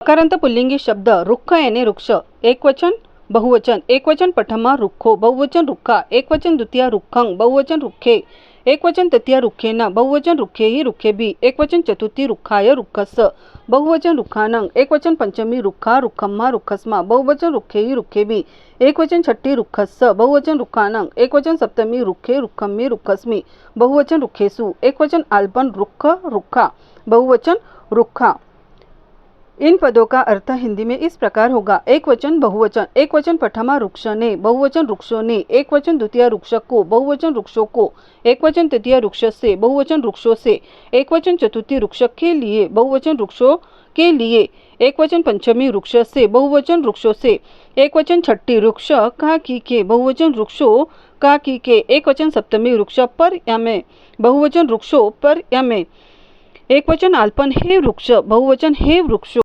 अकारांत पुल्लिंगी शब्द रुक्ख याने वृक्ष, एकवचन बहुवचन, एकवचन प्रथमा रुक्खो, बहुवचन रुक्खा, एकवचन द्वितीया रुक्खं, बहुवचन रुक्खे, एकवचन तृतीया रुक्खेन, बहुवचन रुक्खेहि रुक्खेभि, एकवचन चतुर्थी रुक्खाय रुक्खस्य, बहुवचन रुक्खानं, एकवचन पंचमी रुक्खा रुक्खम्मा रुक्खस्मा, बहुवचन रुक्खेहि रुक्खेभि, एकवचन छठी रुक्खस्य, बहुवचन रुक्खानं, एकवचन सप्तमी रुक्खे रुक्खम्मि रुक्खस्मि, बहुवचन रुक्खेषु, एकवचन आल्पन रुक्ख रुक्खा, बहुवचन रुक्खा। इन पदों का अर्थ हिंदी में इस प्रकार होगा। एक वचन बहुवचन, एक वचन प्रथमा वृक्ष ने, बहुवचन वृक्षों ने, एक वचन द्वितीय वृक्ष को, बहुवचन वृक्षों को, एक वचन तृतीय वृक्ष से, बहुवचन वृक्षों से, एक वचन चतुर्थी वृक्ष के लिए, बहुवचन वृक्षों के लिए, एक वचन पंचमी वृक्ष से, बहुवचन वृक्षों से, एक वचन छठी वृक्ष का की के, बहुवचन वृक्षों का की के, एक वचन सप्तमी वृक्ष पर या में, बहुवचन वृक्षों पर या में, एक वचन आल्पन हे वृक्ष, बहुवचन हे वृक्षों।